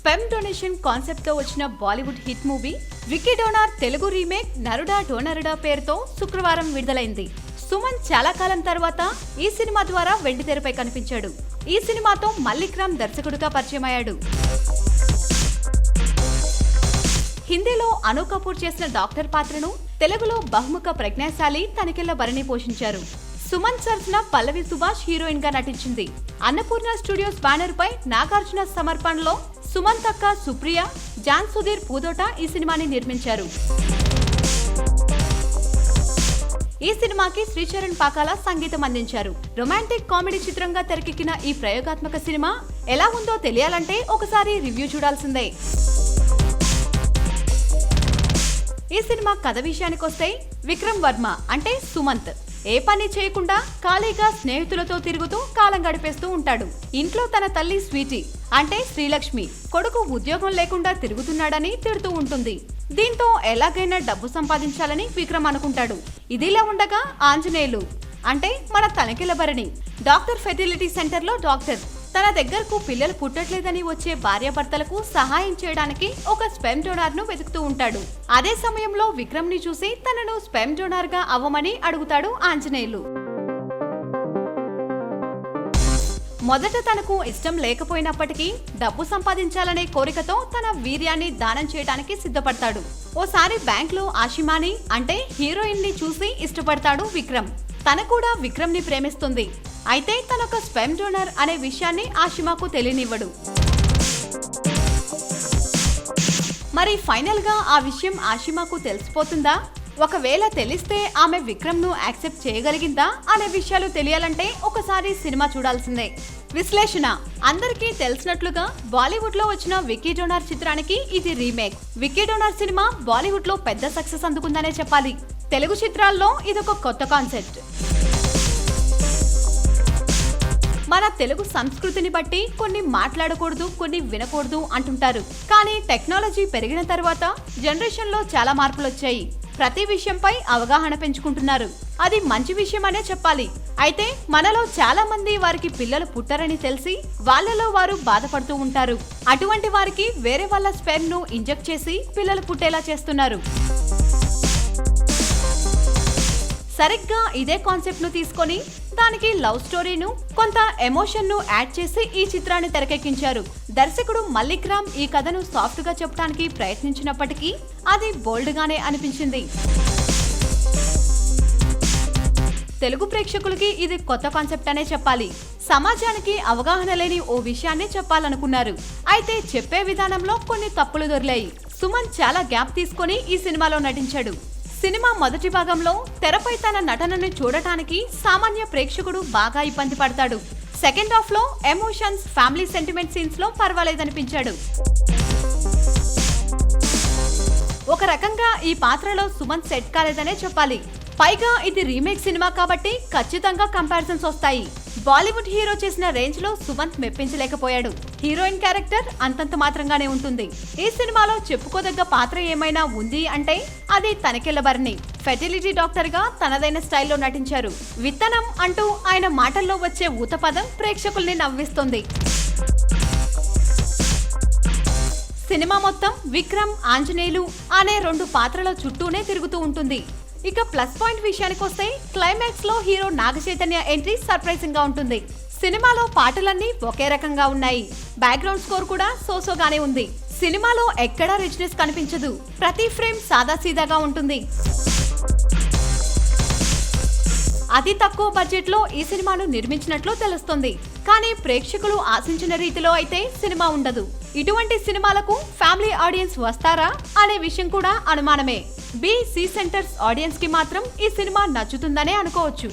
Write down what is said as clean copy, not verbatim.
Sperm donation concept తో వచ్చిన Bollywood hit movie Vicky Donor Telugu remake Naruda Donoruda పేరుతో శుక్రవారం విడుదలైంది. సుమన్ చాలా కాలం తర్వాత ఈ సినిమా ద్వారా వెండితెరపై కనిపించాడు. ఈ సినిమాతో మల్లిక్ రామ్ దర్శకుడిగా పరిచయమయ్యాడు. హిందీలో అను కపూర్ చేసిన డాక్టర్ పాత్రను తెలుగులో బహుముఖ ప్రజ్ఞాశాలి తనికెళ్ల భరణి పోషించారు. సుమన్ సరసన పల్లవి సుభాష్ హీరోయిన్ గా నటించింది. అన్నపూర్ణ స్టూడియోస్ బ్యానర్ పై నాగార్జున సమర్పణలో సుమన్ తక్క సుప్రియ, జాన్ సుధీర్ పూదోట ఈ సినిమాని నిర్మించారు. ఈ సినిమాకి శ్రీచరణ్ పాకాల సంగీతం అందించారు. రొమాంటిక్ కామెడీ చిత్రంగా తెరకెక్కిన ఈ ప్రయోగాత్మక సినిమా ఎలా ఉందో తెలియాలంటే ఒకసారి రివ్యూ చూడాల్సిందే. ఈ సినిమా కథ విషయానికొస్తే విక్రమ్ వర్మ అంటే సుమంత్ ఏ పని చేయకుండా ఖాళీగా స్నేహితులతో తిరుగుతూ కాలం గడిపేస్తూ ఉంటాడు. ఇంట్లో తన తల్లి స్వీటీ అంటే శ్రీలక్ష్మి కొడుకు ఉద్యోగం లేకుండా తిరుగుతున్నాడని తిడుతూ ఉంటుంది. దీంతో ఎలాగైనా డబ్బు సంపాదించాలని విక్రమ్ అనుకుంటాడు. ఇదిలా ఉండగా ఆంజనేయులు అంటే మన Tanikella Bharani doctor fertility centre లో డాక్టర్ తన దగ్గరకు పిల్లలు పుట్టట్లేదని వచ్చే భార్యాభర్తలకు సహాయం చేయడానికి ఒక స్పెర్మ్ డోనార్ ను వెతుకుతూ ఉంటాడు. అదే సమయంలో విక్రమ్ ని చూసి తనను స్పెర్మ్ డోనార్ గా అవ్వమని అడుగుతాడు ఆంజనేయులు. మొదట తనకు ఇష్టం లేకపోయినప్పటికీ డబ్బు సంపాదించాలనే కోరికతో తన వీర్యాన్ని దానం చేయడానికి సిద్ధపడతాడు. ఓసారి బ్యాంక్ లో ఆషిమాని అంటే హీరోయిన్ ని చూసి ఇష్టపడతాడు విక్రమ్. తన కూడా విక్రమ్ ని ప్రేమిస్తుంది. అయితే తనొక స్పెర్మ్ డోనర్ అనే విషయాన్ని ఆషిమాకు తెలియనివ్వడు. మరి ఫైనల్ గా ఆ విషయం ఆషిమాకు తెలిసిపోతుందా? ఒకవేళ తెలిస్తే ఆమె విక్రమ్ ను యాక్సెప్ట్ చేయగలిగిందా అనే విషయాలు తెలియాలంటే ఒకసారి సినిమా చూడాల్సిందే. విశ్లేషణ: అందరికీ తెలిసినట్లుగా బాలీవుడ్ లో వచ్చిన విక్కీ డోనార్ చిత్రానికి ఇది remake. Vicky donor cinema Bollywood లో పెద్ద సక్సెస్ అందుకుందనే చెప్పాలి. తెలుగు చిత్రాల్లో ఇదొక కొత్త కాన్సెప్ట్. మన తెలుగు సంస్కృతిని బట్టి కొన్ని మాట్లాడకూడదు, కొన్ని వినకూడదు అంటుంటారు. కానీ టెక్నాలజీ పెరిగిన తర్వాత జనరేషన్ లో చాలా మార్పులు వచ్చాయి. ప్రతి విషయంపై అవగాహన పెంచుకుంటున్నారు. అది మంచి విషయం అనే చెప్పాలి. అయితే మనలో చాలా మంది వారికి పిల్లలు పుట్టరని తెలిసి వాళ్ళలో వారు బాధపడుతూ ఉంటారు. అటువంటి వారికి వేరే వాళ్ళ స్పెర్మ్ ను ఇంజెక్ట్ చేసి పిల్లలు పుట్టేలా చేస్తున్నారు. సరిగ్గా ఇదే కాన్సెప్ట్ ను తీసుకొని దానికి లవ్ స్టోరీను కొంత ఎమోషన్ ను యాడ్ చేసి ఈ చిత్రాన్ని తెరకెక్కించారు. దర్శకుడు మల్లిక్ రామ్ ఈ కథను సాఫ్ట్ గా చెప్పడానికి ప్రయత్నించినప్పటికీ అది బోల్డ్ గానే అనిపించింది. తెలుగు ప్రేక్షకులకి ఇది కొత్త కాన్సెప్ట్ అనే చెప్పాలి. సమాజానికి అవగాహన లేని ఓ విషయాన్ని చెప్పాలనుకున్నారు. అయితే చెప్పే విధానంలో కొన్ని తప్పులు దొరికాయి. సుమన్ చాలా గ్యాప్ తీసుకొని ఈ సినిమాలో నటించాడు. సినిమా మొదటి భాగంలో తెరపై తన నటనను చూడటానికి సామాన్య ప్రేక్షకుడు బాగా ఇబ్బంది పడతాడు. సెకండ్ హాఫ్ లో ఎమోషన్స్, ఫ్యామిలీ సెంటిమెంట్ సీన్స్ లో పర్వాలేదనిపించాడు. ఒక రకంగా ఈ పాత్రలో సుమన్ సెట్ కాలేదనే చెప్పాలి. పైగా ఇది రీమేక్ సినిమా కాబట్టి ఖచ్చితంగా కంపారిజన్స్ వస్తాయి. బాలీవుడ్ హీరో చేసిన రేంజ్ లో సుమంత్ మెప్పించలేకపోయాడు. హీరోయిన్ క్యారెక్టర్ అంతంత మాత్రంగానే ఉంటుంది. ఈ సినిమాలో చెప్పుకోదగ్గ పాత్ర ఏమైనా ఉంది అంటే అది తనికెళ్ల భరణి. ఫెర్టిలిటీ డాక్టర్ గా తనదైన స్టైల్లో నటించారు. విత్తనం అంటూ ఆయన మాటల్లో వచ్చే ఊతపదం ప్రేక్షకుల్ని నవ్విస్తుంది. సినిమా మొత్తం విక్రమ్, ఆంజనేయులు అనే రెండు పాత్రల చుట్టూనే తిరుగుతూ ఉంటుంది. ఇక ప్లస్ పాయింట్ విషయానికి వస్తే క్లైమాక్స్ లో హీరో నాగచైతన్య ఎంట్రీ సర్ప్రైజింగ్ గా ఉంటుంది. సినిమాలో పాటలన్నీ ఒకే రకంగా ఉన్నాయి. బ్యాక్గ్రౌండ్ స్కోర్ కూడా సోసోగానే ఉంది. సినిమాలో ఎక్కడా రిచ్నెస్ కనిపించదు. ప్రతి ఫ్రేమ్ సాదాసీదాగా ఉంటుంది. అతి తక్కువ బడ్జెట్ లో ఈ సినిమాను నిర్మించినట్లు తెలుస్తుంది. కానీ ప్రేక్షకులు ఆశించిన రీతిలో అయితే సినిమా ఉండదు. ఇటువంటి సినిమాలకు ఫ్యామిలీ ఆడియన్స్ వస్తారా అనే విషయం కూడా అనుమానమే. బి, సి సెంటర్స్ ఆడియన్స్ కి మాత్రం ఈ సినిమా నచ్చుతుందనే అనుకోవచ్చు.